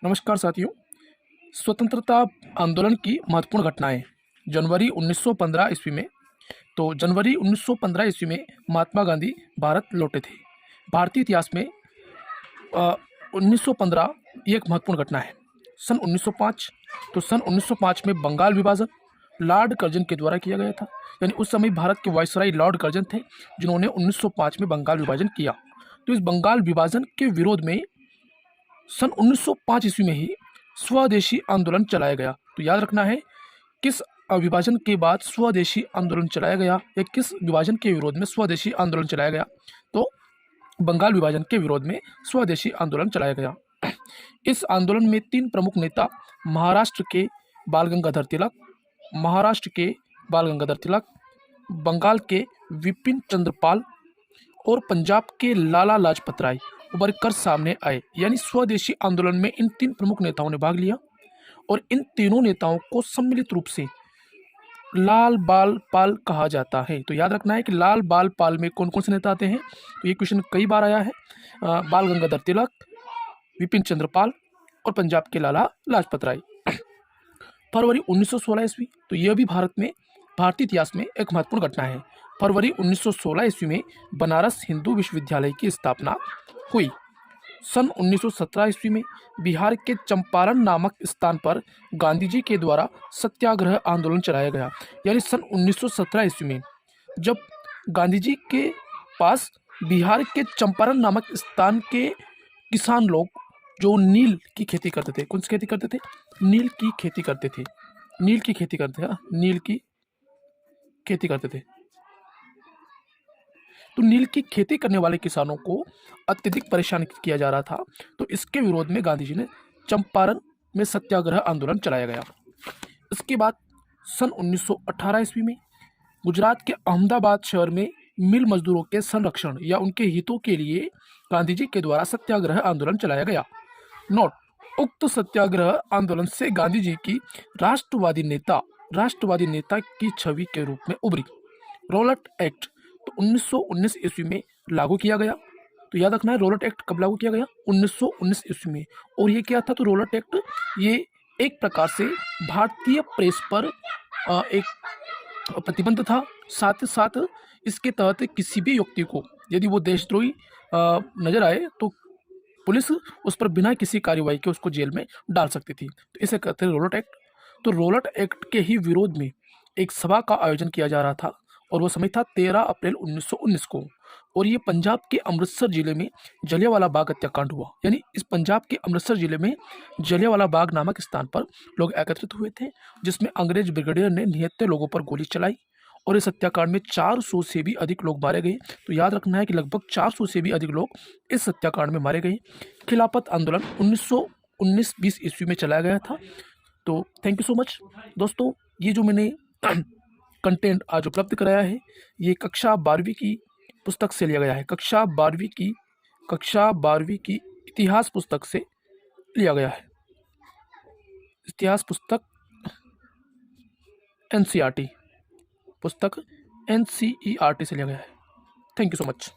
नमस्कार साथियों। स्वतंत्रता आंदोलन की महत्वपूर्ण घटनाएं। जनवरी 1915 ईस्वी में जनवरी 1915 ईस्वी में महात्मा गांधी भारत लौटे थे। भारतीय इतिहास में 1915 ये एक महत्वपूर्ण घटना है। सन 1905 में बंगाल विभाजन लॉर्ड कर्जन के द्वारा किया गया था। यानी उस समय भारत के वायसराय लॉर्ड कर्जन थे जिन्होंने 1905 में बंगाल विभाजन किया। तो इस बंगाल विभाजन के विरोध में सन 1905 ईस्वी में ही स्वदेशी आंदोलन चलाया गया। तो याद रखना है किस विभाजन के बाद स्वदेशी आंदोलन चलाया गया या किस विभाजन के विरोध में स्वदेशी आंदोलन चलाया गया। तो बंगाल विभाजन के विरोध में स्वदेशी आंदोलन चलाया गया। इस आंदोलन में 3 प्रमुख नेता महाराष्ट्र के बाल गंगाधर तिलक, बंगाल के विपिन चंद्र पाल और पंजाब के लाला लाजपत राय उभर कर सामने आए। यानी स्वदेशी आंदोलन में इन 3 प्रमुख नेताओं ने भाग लिया और इन तीनों नेताओं को सम्मिलित रूप से लाल बाल पाल कहा जाता है। तो याद रखना है कि लाल बाल पाल में कौन कौन से नेता आते हैं। तो ये क्वेश्चन कई बार आया है। बाल गंगाधर तिलक, विपिन चंद्र पाल और पंजाब के लाला लाजपत राय। फरवरी 1916 ईस्वी, तो यह भी भारतीय इतिहास में एक महत्वपूर्ण घटना है। फरवरी 1916 ईस्वी में बनारस हिंदू विश्वविद्यालय की स्थापना हुई। सन 1917 ईस्वी में बिहार के चंपारण नामक स्थान पर गांधी जी के द्वारा सत्याग्रह आंदोलन चलाया गया। यानी सन 1917 ईस्वी में जब गांधी जी के पास बिहार के चंपारण नामक स्थान के किसान लोग जो नील की खेती करते थे, कौन सी खेती करते थे? नील की खेती करते थे। नील की खेती करते थे। तो नील की खेती करने वाले किसानों को अत्यधिक परेशान किया जा रहा था। तो इसके विरोध में गांधी जी ने चंपारण में सत्याग्रह आंदोलन चलाया गया। इसके बाद सन 1918 ईस्वी में गुजरात के अहमदाबाद शहर में मिल मजदूरों के संरक्षण या उनके हितों के लिए गांधी जी के द्वारा सत्याग्रह आंदोलन चलाया गया। नोट: उक्त सत्याग्रह आंदोलन से गांधी जी की राष्ट्रवादी नेता की छवि के रूप में उभरी। रॉलेट एक्ट तो 1919 ईस्वी में लागू किया गया। तो याद रखना है रॉलेट एक्ट कब लागू किया गया? 1919 ईस्वी में। और ये क्या था? तो रॉलेट एक्ट ये एक प्रकार से भारतीय प्रेस पर एक प्रतिबंध था। साथ ही साथ इसके तहत किसी भी व्यक्ति को यदि वो देशद्रोही नजर आए तो पुलिस उस पर बिना किसी कार्रवाई के उसको जेल में डाल सकती थी। तो इसे कहते हैं रॉलेट एक्ट। तो रॉलेट एक्ट के ही विरोध में एक सभा का आयोजन किया जा रहा था और वो समय था 13 अप्रैल 1919 को। और ये पंजाब के अमृतसर जिले में जलियांवाला बाग हत्याकांड हुआ। यानी इस पंजाब के अमृतसर जिले में जलियांवाला बाग नामक स्थान पर लोग एकत्रित हुए थे जिसमें अंग्रेज ब्रिगेडियर ने निहत्थे लोगों पर गोली चलाई और इस हत्याकांड में 400 से भी अधिक लोग मारे गए। तो याद रखना है कि लगभग 400 से भी अधिक लोग इस हत्याकांड में मारे गए। खिलाफत आंदोलन 1919-20 ईस्वी में चलाया गया था। तो थैंक यू सो मच दोस्तों। ये जो मैंने कंटेंट आज उपलब्ध कराया है ये कक्षा 12वीं की पुस्तक से लिया गया है। कक्षा 12वीं की इतिहास पुस्तक से लिया गया है। इतिहास पुस्तक NCERT से लिया गया है। Thank you so much.